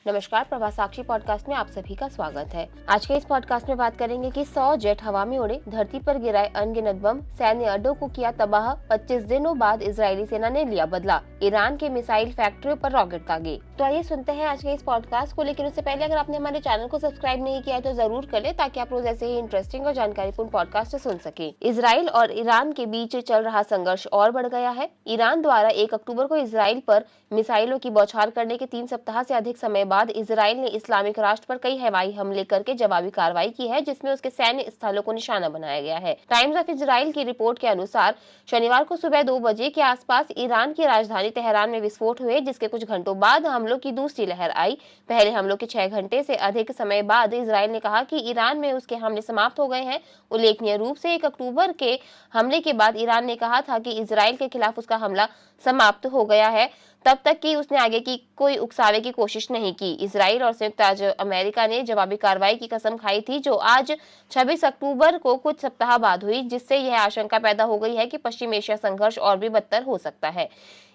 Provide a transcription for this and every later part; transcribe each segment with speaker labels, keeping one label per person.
Speaker 1: नमस्कार, प्रभा साक्षी पॉडकास्ट में आप सभी का स्वागत है। आज के इस पॉडकास्ट में बात करेंगे कि 100 जेट हवा में उड़े, धरती पर गिराए अनगिनत बम, सैन्य अड्डों को किया तबाह, 25 दिनों बाद इजरायली सेना ने लिया बदला, ईरान के मिसाइल फैक्ट्रियों पर रॉकेट दागे। तो आइए सुनते हैं आज के इस पॉडकास्ट को। लेकिन उससे पहले अगर आपने हमारे चैनल को सब्सक्राइब नहीं किया है तो जरूर कर ले, ताकि आप रोज ऐसे ही इंटरेस्टिंग और जानकारीपूर्ण पॉडकास्ट सुन सके। इजराइल और ईरान के बीच चल रहा संघर्ष और बढ़ गया है। ईरान द्वारा 1 अक्टूबर को इजराइल पर मिसाइलों की बौछार करने के 3 सप्ताह से अधिक समय बाद इजराइल ने इस्लामिक राष्ट्र पर कई हवाई हमले करके जवाबी कार्रवाई की है, जिसमें उसके सैन्य स्थलों को निशाना बनाया गया है। टाइम्स ऑफ इजराइल की रिपोर्ट के अनुसार शनिवार को सुबह 2 बजे के आसपास ईरान की राजधानी तेहरान में विस्फोट हुए, जिसके कुछ घंटों बाद हमलों की दूसरी लहर आई। पहले हमलों के 6 घंटे से अधिक समय बाद इजराइल ने कहा कि ईरान में उसके हमले समाप्त हो गए हैं। उल्लेखनीय रूप से 1 अक्टूबर के हमले के बाद ईरान ने कहा था कि इजराइल के खिलाफ उसका हमला समाप्त हो गया है, तब तक कि उसने आगे की कोई उकसावे की कोशिश नहीं की। इजराइल और संयुक्त राज्य अमेरिका ने जवाबी कार्रवाई की कसम खाई थी, जो आज 26 अक्टूबर को कुछ सप्ताह बाद हुई, जिससे यह आशंका पैदा हो गई है कि पश्चिम एशिया संघर्ष और भी बदतर हो सकता है।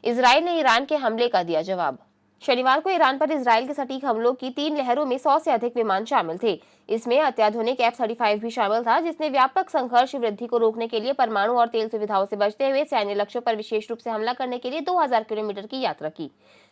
Speaker 1: इजराइल ने ईरान के हमले का दिया जवाब। शनिवार को ईरान पर इजराइल के सटीक हमलों की 3 लहरों में 100 से अधिक विमान शामिल थे। इसमें अत्याधुनिक F-35 भी शामिल था, जिसने व्यापक संघर्ष वृद्धि को रोकने के लिए परमाणु और तेल सुविधाओं से बचते हुए सैन्य लक्ष्यों पर विशेष रूप से हमला करने के लिए 2000 किलोमीटर की यात्रा की।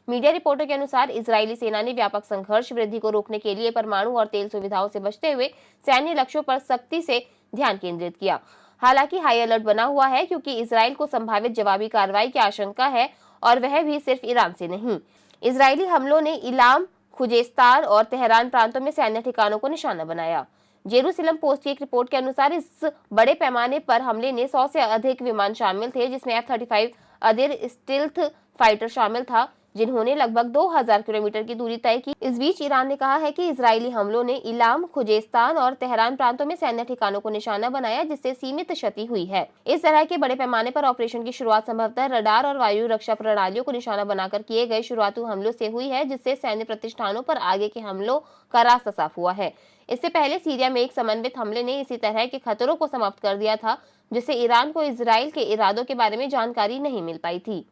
Speaker 1: मीडिया रिपोर्टों के अनुसार इजरायली सेना ने व्यापक संघर्ष वृद्धि को रोकने के लिए परमाणु और तेल सुविधाओं से बचते हुए सैन्य लक्ष्यों पर सख्ती से ध्यान केंद्रित किया। हालांकि हाई अलर्ट बना हुआ है, क्योंकि इजराइल को संभावित जवाबी कार्रवाई की आशंका है, और वह भी सिर्फ ईरान से नहीं। इजरायली हमलों ने इलाम, खुजेस्तान और तेहरान प्रांतों में सैन्य ठिकानों को निशाना बनाया। जेरूसलम पोस्ट की एक रिपोर्ट के अनुसार इस बड़े पैमाने पर हमले में 100 से अधिक विमान शामिल थे, जिसमें F-35 अदिर स्टिल्थ फाइटर शामिल था, जिन्होंने लगभग 2000 किलोमीटर की दूरी तय की। इस बीच ईरान ने कहा है कि इजरायली हमलों ने इलाम, खुजेस्तान और तेहरान प्रांतों में सैन्य ठिकानों को निशाना बनाया, जिससे सीमित क्षति हुई है। इस तरह के बड़े पैमाने पर ऑपरेशन की शुरुआत संभवतः रडार और वायु रक्षा प्रणालियों को निशाना बनाकर किए गए शुरुआती हमलों से हुई है, जिससे सैन्य प्रतिष्ठानों पर आगे के हमलों का रास्ता साफ हुआ है। इससे पहले सीरिया में एक समन्वित हमले ने इसी तरह के खतरों को समाप्त कर दिया था, जिससे ईरान को इजराइल के इरादों के बारे में जानकारी नहीं मिल पाई थी।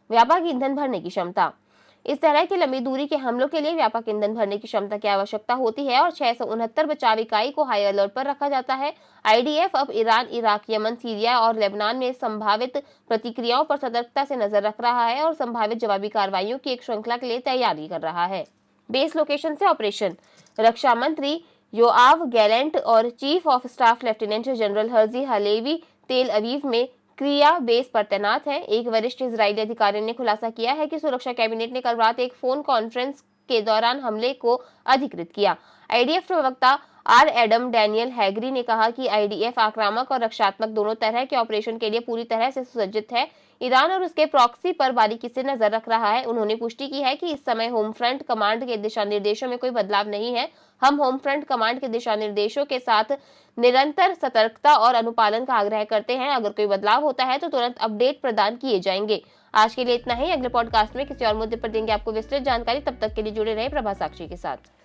Speaker 1: व्यापक ईंधन भरने की क्षमता। इस तरह की लंबी दूरी के हमलों के लिए व्यापक ईंधन भरने की क्षमता की आवश्यकता होती है, और 669 बचाव इकाई को हाई अलर्ट पर रखा जाता है। IDF अब ईरान, इराक, यमन, सीरिया और लेबनान में संभावित प्रतिक्रियाओं पर सतर्कता से नजर रख रहा है और संभावित जवाबी कार्रवाइयों की एक श्रृंखला के लिए तैयारी कर रहा है। बेस लोकेशन से ऑपरेशन। रक्षा मंत्री योआव गैलेंट और chief of staff lieutenant general Herzi Halevi तेल अवीव में क्रिया बेस पर तैनात है। एक वरिष्ठ इजरायली अधिकारी ने खुलासा किया है कि सुरक्षा कैबिनेट ने कल रात एक फोन कॉन्फ्रेंस के दौरान हमले को अधिकृत किया। IDF प्रवक्ता एडम डैनियल हैगरी ने कहा कि IDF आक्रामक और रक्षात्मक दोनों तरह के ऑपरेशन के लिए पूरी तरह से सुसज्जित है। ईरान और उसके प्रॉक्सी पर बारीकी से नजर रख रहा है। उन्होंने पुष्टि की है कि इस समय होम फ्रंट कमांड के दिशा निर्देशों में कोई बदलाव नहीं है। हम होम फ्रंट कमांड के दिशा निर्देशों के साथ निरंतर सतर्कता और अनुपालन का आग्रह करते हैं। अगर कोई बदलाव होता है तो तुरंत अपडेट प्रदान किए जाएंगे। आज के लिए इतना ही। अगले पॉडकास्ट में किसी और मुद्दे पर देंगे आपको विस्तृत जानकारी। तब तक के लिए जुड़े रहे प्रभा साक्षी के साथ।